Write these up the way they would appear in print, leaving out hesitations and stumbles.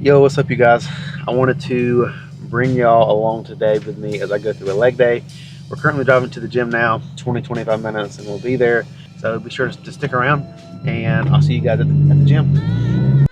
Yo, what's up, you guys? I wanted to bring y'all along today with me as I go through a leg day. We're currently driving to the gym now, 20-25 minutes, and we'll be there. So be sure to stick around, and I'll see you guys at the gym.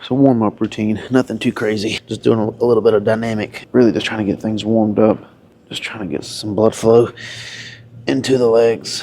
So warm-up routine, nothing too crazy. Just doing a little bit of dynamic. Really just trying to get things warmed up. Just trying to get some blood flow into the legs.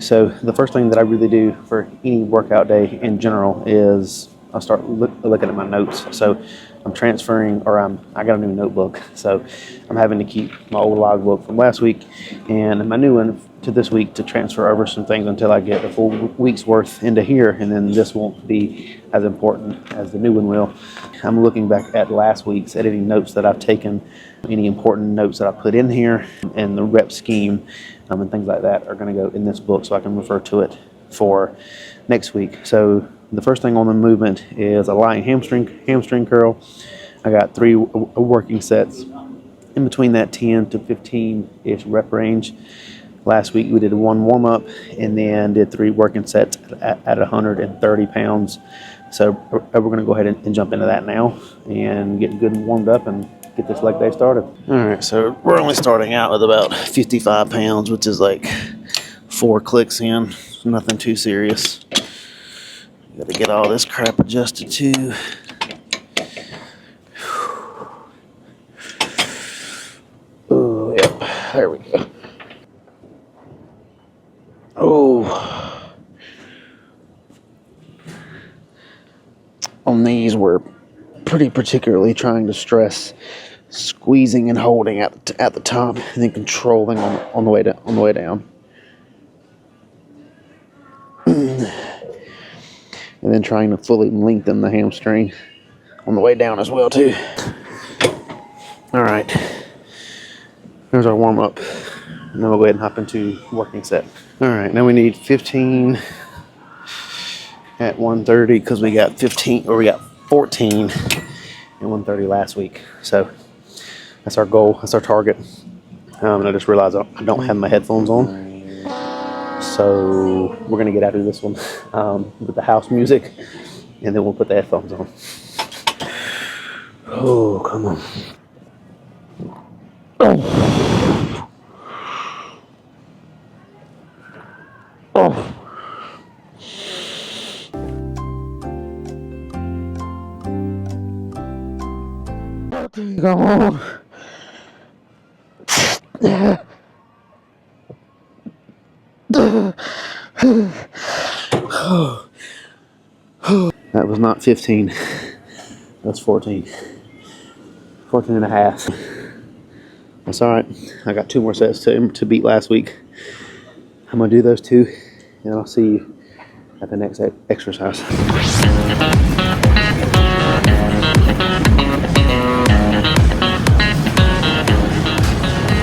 So the first thing that I really do for any workout day in general is I start looking at my notes. So I'm transferring, or I got a new notebook, so I'm having to keep my old logbook from last week and my new one to this week to transfer over some things until I get a full week's worth into here, and then this won't be as important as the new one will. I'm looking back at last week's editing notes that I've taken, any important notes that I put in here, and the rep scheme and things like that are going to go in this book so I can refer to it for next week. So the first thing on the movement is a lying hamstring curl. I got 3 working sets in between that 10 to 15-ish rep range. Last week we did 1 warm-up and then did 3 working sets at 130 pounds. So we're going to go ahead and jump into that now and get good and warmed up and get this leg day started. All right, so we're only starting out with about 55 pounds, which is like 4 clicks in. Nothing too serious. Got to get all this crap adjusted too. Oh, yep, there we go. Oh, on these we're pretty particularly trying to stress squeezing and holding at the top, and then controlling on the way down. And then trying to fully lengthen the hamstring on the way down as well too. All right, there's our warm up, and then we'll go ahead and hop into working set. All right, now we need 15 at 130 because we got 14 at 130 last week. So that's our goal, that's our target. And I just realized I don't have my headphones on. So we're gonna get out of this one with the house music, and then we'll put the headphones on. Oh, come on. Oh. Oh. Come on. That was not 15. That was 14. 14 and a half. That's all right. I got 2 more sets to beat last week. I'm going to do those 2, and I'll see you at the next exercise.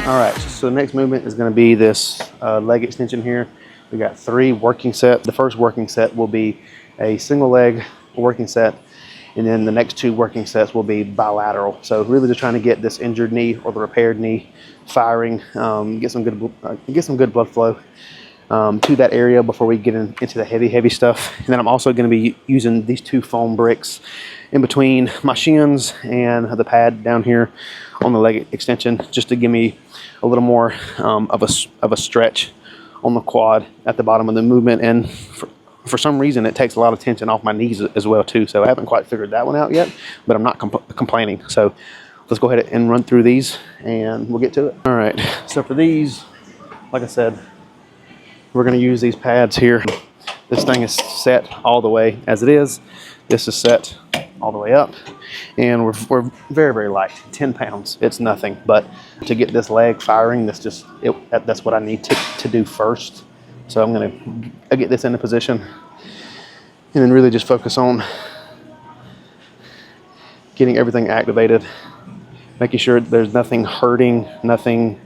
All right, so the next movement is going to be this leg extension here. We got 3 working sets. The first working set will be a single leg working set, and then the next 2 working sets will be bilateral. So really just trying to get this injured knee or the repaired knee firing, get some good blood flow to that area before we get into the heavy stuff. And then I'm also going to be using these 2 foam bricks in between my shins and the pad down here on the leg extension, just to give me a little more of a stretch on the quad at the bottom of the movement. And for some reason it takes a lot of tension off my knees as well too. So I haven't quite figured that one out yet, but I'm not complaining. So let's go ahead and run through these and we'll get to it. All right, so for these, like I said, we're going to use these pads here. This thing is set all the way as it is. This is set all the way up, and we're very, very light, 10 pounds. It's nothing, but to get this leg firing, that's what I need to do first. So I'm going to get this into position, And then really just focus on getting everything activated, making sure there's nothing hurting, nothing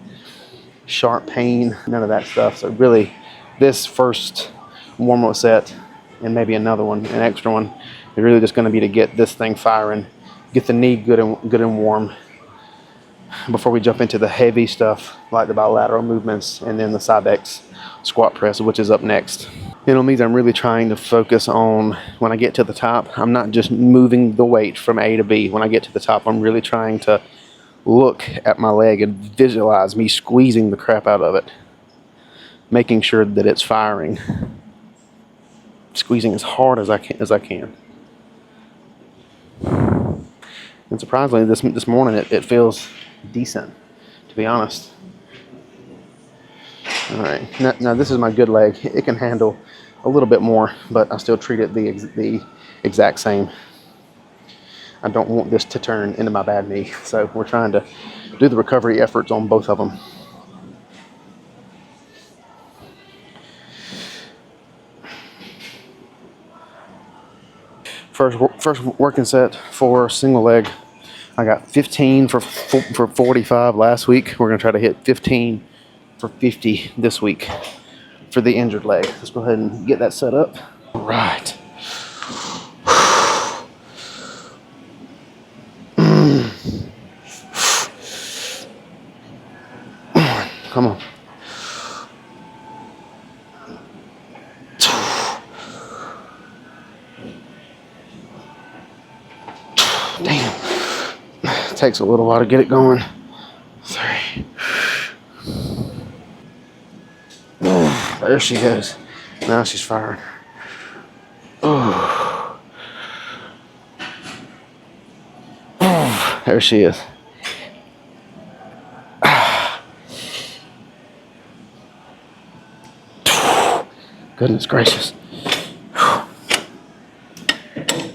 sharp pain, none of that stuff. So really, this first warm-up set and maybe another one, an extra one, is really just going to be to get this thing firing, get the knee good and warm before we jump into the heavy stuff like the bilateral movements and then the Cybex squat press, which is up next. It means I'm really trying to focus on, when I get to the top, I'm not just moving the weight from A to B. When I get to the top, I'm really trying to look at my leg and visualize me squeezing the crap out of it, making sure that it's firing, squeezing as hard as I can. And surprisingly, this morning it feels decent, to be honest. All right, now this is my good leg. It can handle a little bit more, but I still treat it the exact same. I don't want this to turn into my bad knee, so we're trying to do the recovery efforts on both of them. First working set for single leg. I got 15 for 45 last week. We're gonna try to hit 15 for 50 this week for the injured leg. Let's go ahead and get that set up. All right. Come on. Damn. It takes a little while to get it going. 3. There she goes. Now she's firing. There she is. Goodness gracious.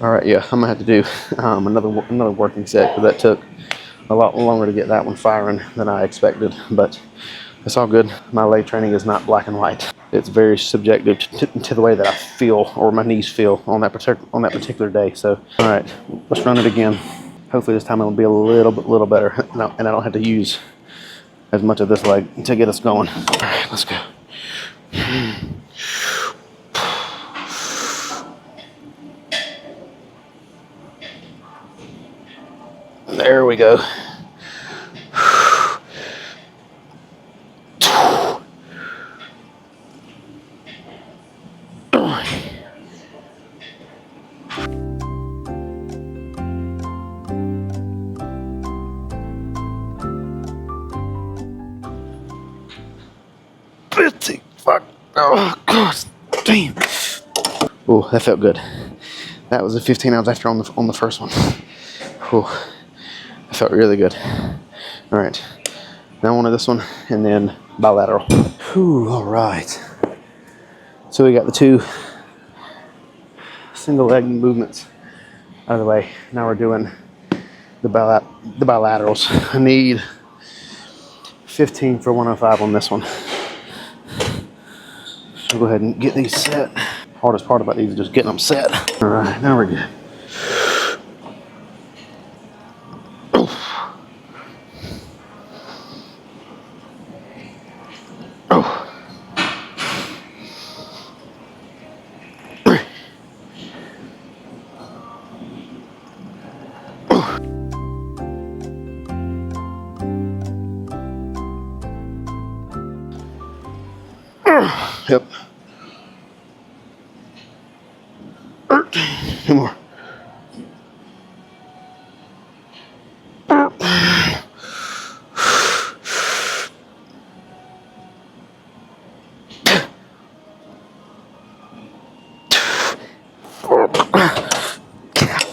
All right, yeah, I'm gonna have to do another working set, because that took a lot longer to get that one firing than I expected, but it's all good. My leg training is not black and white. It's very subjective to the way that I feel, or my knees feel on that particular day. So, all right, let's run it again. Hopefully this time it'll be a little better, and I don't have to use as much of this leg to get us going. All right, let's go. There we go. Fuck. Oh, God. Damn. Oh, that felt good. That was the 15 I was after on the first one. Oh, that felt really good. All right. Now one of this one, and then bilateral. Whew, all right. So we got the 2 single leg movements out of the way. Now we're doing the bilaterals. I need 15 for 105 on this one. So go ahead and get these set. Hardest part about these is just getting them set. All right, now we're good. Yep. 2 more. God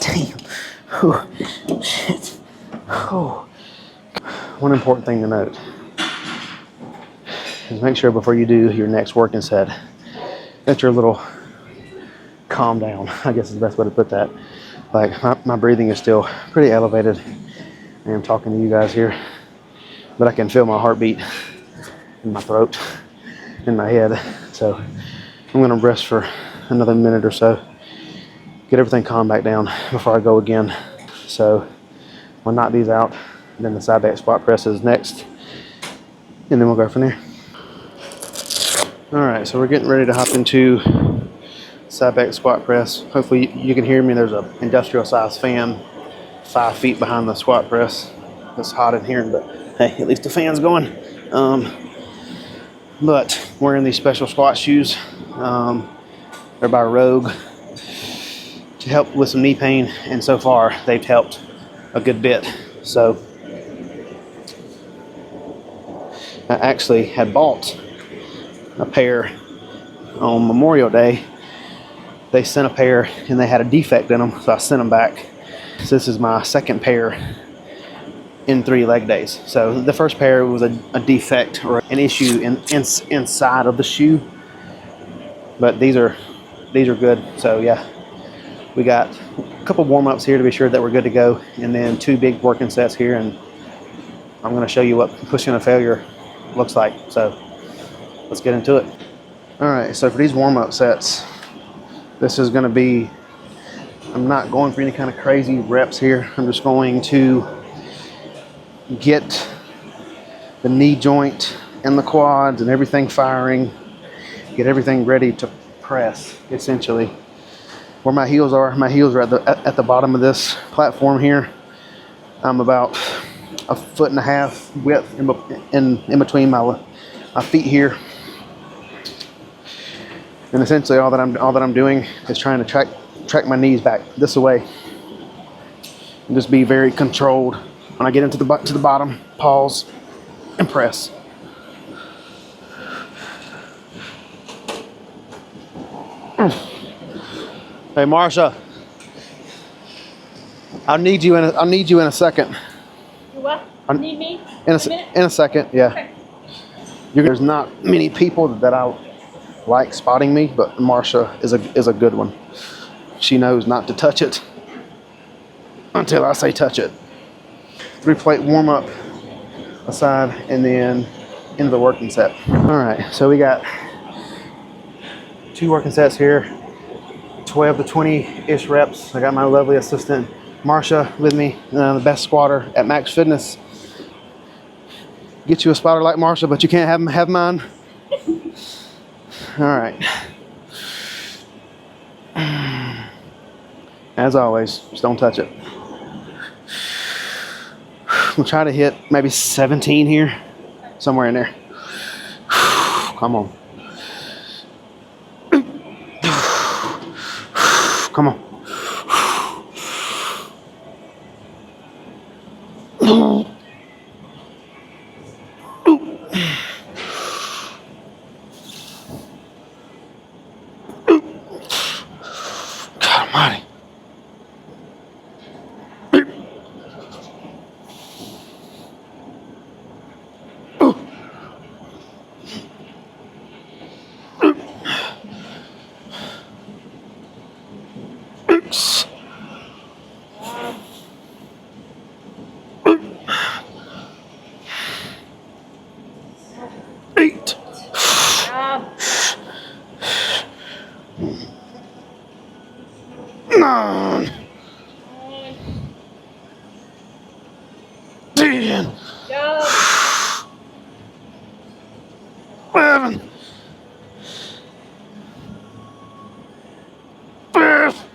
damn. Oh, shit. Oh. One important thing to note is make sure before you do your next working set that you're a little calm down, I guess is the best way to put that. Like my breathing is still pretty elevated. I am talking to you guys here, but I can feel my heartbeat in my throat, in my head. So I'm gonna rest for another minute or so, get everything calmed back down before I go again. So we'll knock these out, and then the side back squat press is next, and then we'll go from there. All right, so we're getting ready to hop into side back squat press. Hopefully you can hear me. There's an industrial size fan 5 feet behind the squat press. It's hot in here, but hey, at least the fan's going. But wearing these special squat shoes. They're by Rogue to help with some knee pain, and so far they've helped a good bit. So I actually had bought a pair on Memorial Day. They sent a pair and they had a defect in them, so I sent them back. So this is my second pair in 3 leg days. So the first pair was a defect or an issue inside of the shoe, but these are good. So yeah, we got a couple warm-ups here to be sure that we're good to go, and then 2 big working sets here, and I'm going to show you what pushing a failure looks like. So let's get into it. All right, so for these warm-up sets, this is going to be, I'm not going for any kind of crazy reps here. I'm just going to get the knee joint and the quads and everything firing, get everything ready to press, essentially. Where my heels are at the bottom of this platform here. I'm about 1.5 feet width in between my feet here. And essentially all that I'm doing is trying to track my knees back this way and just be very controlled. When I get into the bottom, pause and press. Hey Marsha, I'll need you in a second. You what? Need me? In a second, yeah. Okay. There's not many people that I like spotting me, but Marsha is a good one. She knows not to touch it until I say touch it. 3-plate warm up aside, and then into the working set. All right, so we got 2 working sets here, 12 to 20-ish reps. I got my lovely assistant Marsha with me, the best squatter at Max Fitness. Get you a spotter like Marsha, but you can't have mine. All right. As always, just don't touch it. We'll try to hit maybe 17 here, somewhere in there. Come on. Come on. God almighty. Nine. 10. 11. 12.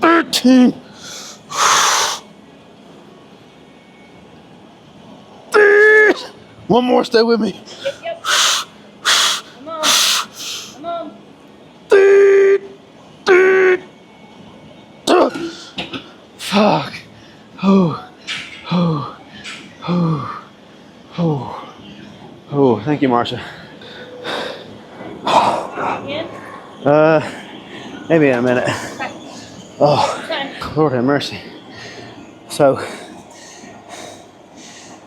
13. 13. One more, stay with me. Yep. Come on. Come on. Fuck. Oh, thank you, Marsha. Again? Maybe in a minute. Okay. Oh, Okay. Lord have mercy. So,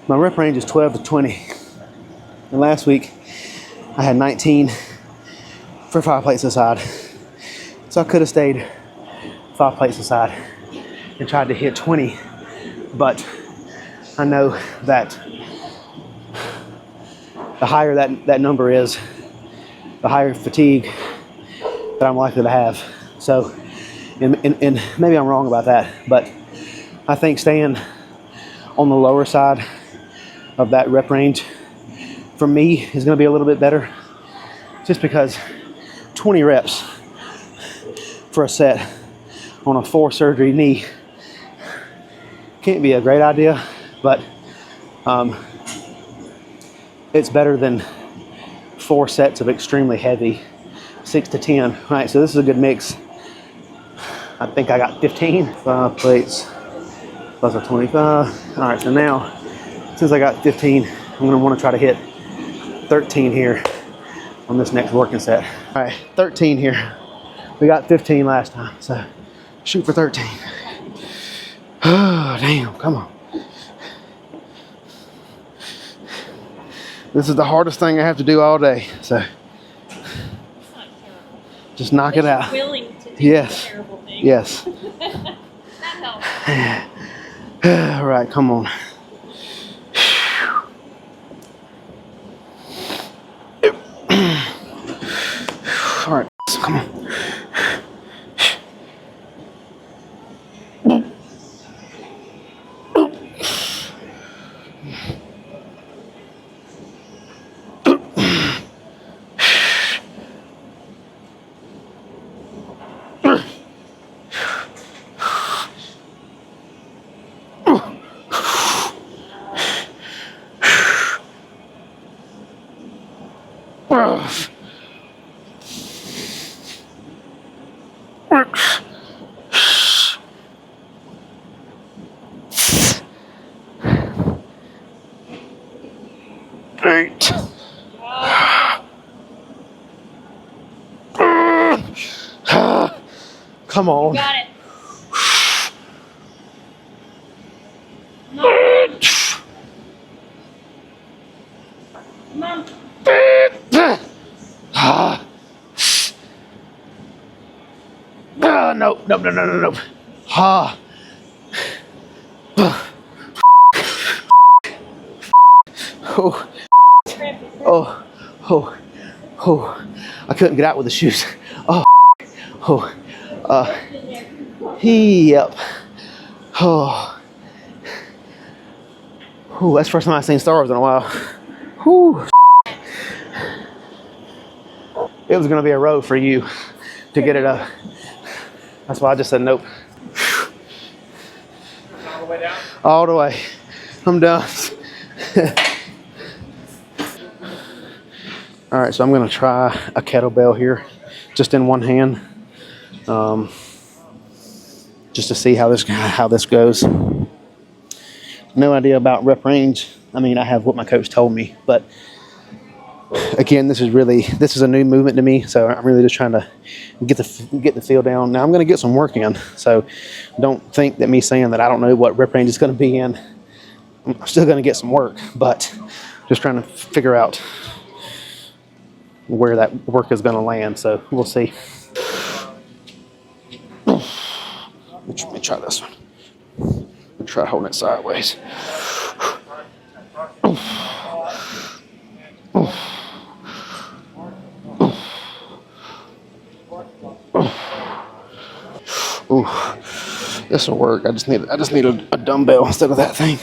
my rep range is 12 to 20. And last week, I had 19 for 5 plates aside. So I could have stayed 5 plates aside and tried to hit 20. But I know that the higher that number is, the higher fatigue that I'm likely to have. So, and maybe I'm wrong about that, but I think staying on the lower side of that rep range for me is going to be a little bit better, just because 20 reps for a set on a 4 surgery knee can't be a great idea, but it's better than 4 sets of extremely heavy 6 to 10. All right, so this is a good mix. I think I got 15, 5 plates plus a 25. All right, so now since I got 15, I'm gonna want to try to hit 13 here on this next working set. All right, 13 here. We got 15 last time, so shoot for 13. Oh, damn, come on. This is the hardest thing I have to do all day, so just knock it out. Willing to do Yes. terrible things. Yes. That helps. All right, come on. All right, come on. Eight. Come on. Got it. Mom. No. Ha. Oh. I couldn't get out with the shoes. Yep. That's the first time I've seen Star Wars in a while. It was gonna be a row for you to get it up. That's why I just said nope. All the way down? All the way. I'm done. All right, so I'm gonna try a kettlebell here, just in one hand, just to see how this goes. No idea about rep range. I mean, I have what my coach told me, but again, this is a new movement to me, so I'm really just trying to get the feel down. Now I'm going to get some work in, so don't think that me saying that I don't know what rep range is going to be in. I'm still going to get some work, but just trying to figure out where that work is going to land. So we'll see. Let me try this one. I'll try holding it sideways. Ooh, this will work. I just need a dumbbell instead of that thing.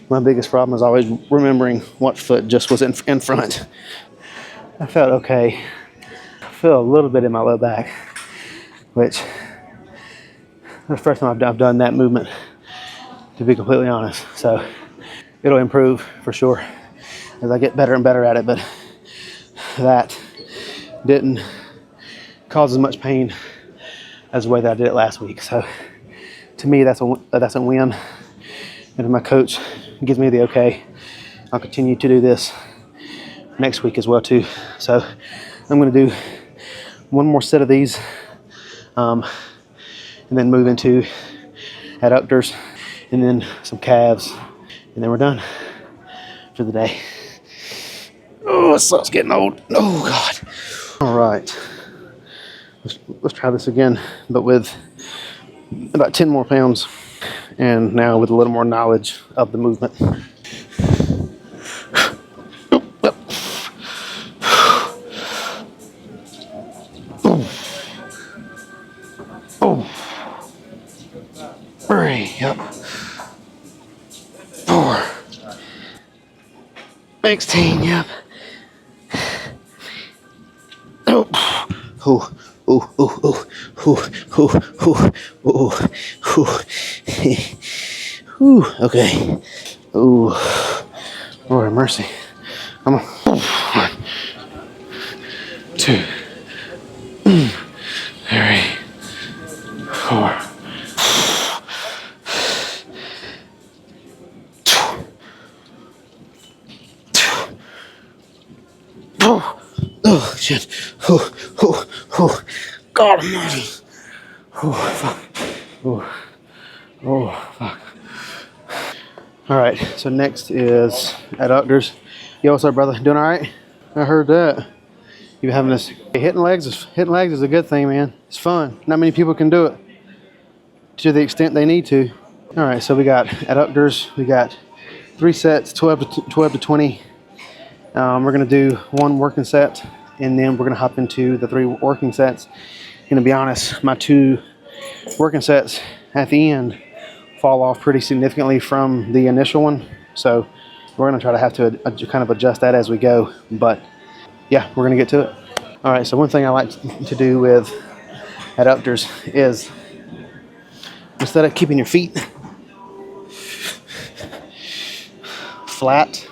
My biggest problem is always remembering what foot just was in front. I felt okay. I feel a little bit in my low back, which the first time I've done that movement, to be completely honest. So it'll improve for sure as I get better and better at it. But that didn't cause as much pain as the way that I did it last week. So to me, that's a win. And if my coach gives me the okay, I'll continue to do this next week as well too. So I'm going to do one more set of these, and then move into adductors, and then some calves, and then we're done for the day. Oh, it sucks getting old. Oh God. All right. Let's try this again, but with about 10 more pounds, and now with a little more knowledge of the movement. 3, yep. 4. 16, yep. Oh, oh, oh, oh, oh, oh, oh, oh, oh, oh. Okay. Oh, Lord have mercy. Come on. 1, 2, 3, 4. Oh, oh, shit. Oh, oh, oh. God almighty. Oh, fuck. Oh, oh, fuck. All right, so next is adductors. Yo, what's up, brother? Doing all right? I heard that. You having this hitting legs is a good thing, man. It's fun. Not many people can do it to the extent they need to. All right, so we got adductors. We got 3 sets, 12 to 20. We're gonna do 1 working set, and then we're gonna hop into the 3 working sets. And to be honest, my 2 working sets at the end fall off pretty significantly from the initial one. So we're gonna try to have to kind of adjust that as we go. But yeah, we're gonna get to it. All right, so one thing I like to do with adductors is, instead of keeping your feet flat,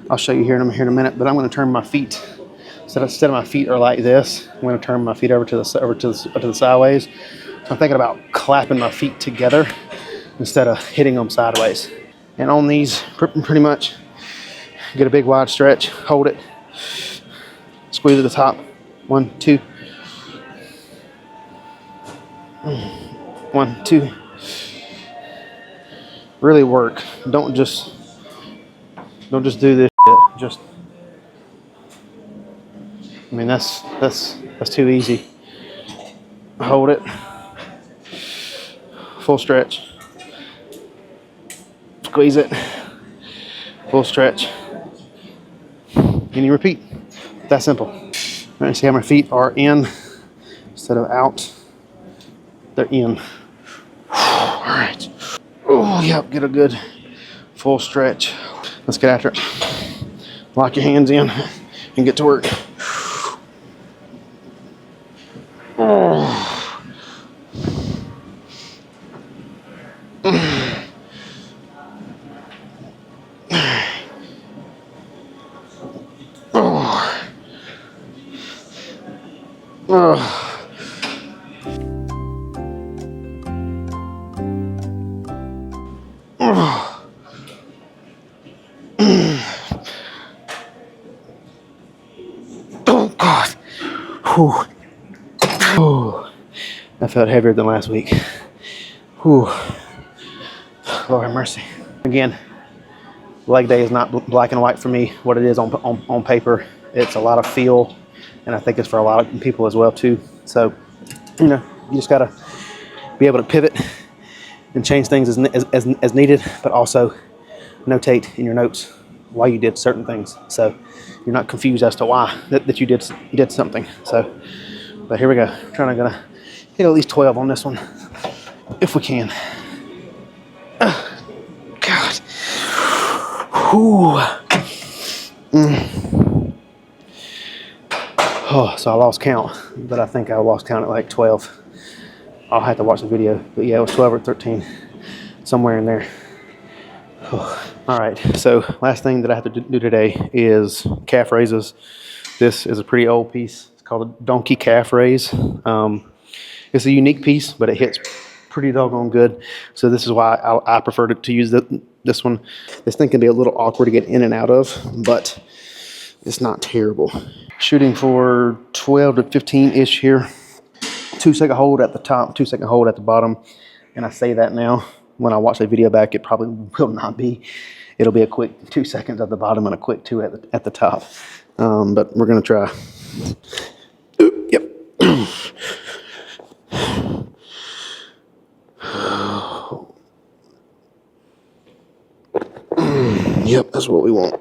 I'll show you here in a minute, but I'm gonna turn my feet, instead of my feet are like this, I'm gonna turn my feet over to the sideways. So I'm thinking about clapping my feet together instead of hitting them sideways. And on these, pretty much, get a big wide stretch, hold it, squeeze at the top. 1, 2. 1, 2. Really work. Don't just do this shit. Just, I mean, that's too easy. Hold it. Full stretch. Squeeze it. Full stretch. And you repeat. That simple. All right, see how my feet are in instead of out. They're in. All right. Oh, yep, get a good full stretch. Let's get after it. Lock your hands in and get to work. Oh. Oh God. Whew. Whew. That felt heavier than last week. Whew. Lord have mercy. Again, leg day is not black and white for me. What it is on paper, it's a lot of feel, and I think it's for a lot of people as well too. So, you just gotta be able to pivot and change things as needed, but also notate in your notes why you did certain things, so you're not confused as to why that you did something. So, but here we go. Gonna hit at least 12 on this one if we can. God. Whew. Oh, so I lost count, but I think I lost count at like 12. I'll have to watch the video, but yeah, it was 12 or 13, somewhere in there. Oh. All right, so last thing that I have to do today is calf raises. This is a pretty old piece. It's called a donkey calf raise. It's a unique piece, but it hits pretty doggone good. So this is why I prefer to use this one. This thing can be a little awkward to get in and out of, but it's not terrible. Shooting for 12 to 15-ish here. 2-second hold at the top, 2-second hold at the bottom. And I say that now. When I watch the video back, it probably will not be. It'll be a quick 2 seconds at the bottom and a quick 2 at the top. But we're gonna try. Yep. Yep, that's what we want.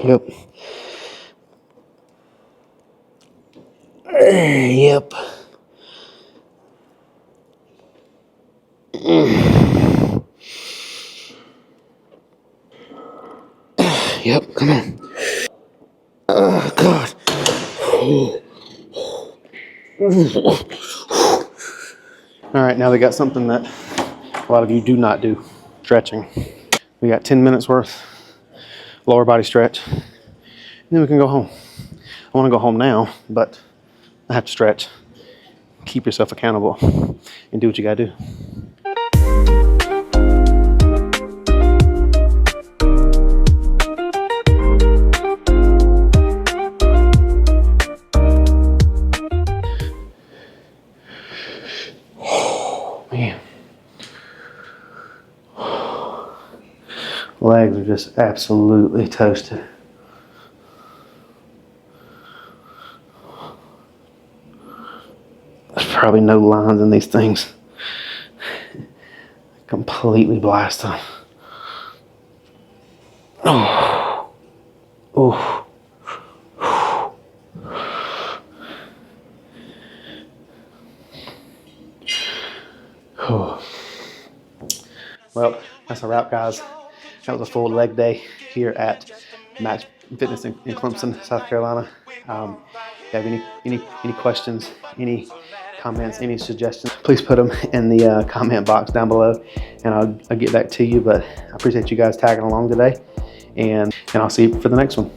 Yep. Yep. Yep, come on. Oh, God. All right, now we got something that a lot of you do not do, stretching. We got 10 minutes worth, lower body stretch, and then we can go home. I want to go home now, but I have to stretch. Keep yourself accountable and do what you got to do. Man, legs are just absolutely toasted. There's probably no lines in these things. Completely blasted. Oh, oh. Oh. Well, that's a wrap, guys. That was a full leg day here at Match Fitness in Clemson, South Carolina. If you have any questions, any comments, any suggestions, please put them in the comment box down below, and I'll get back to you. But I appreciate you guys tagging along today, and I'll see you for the next one.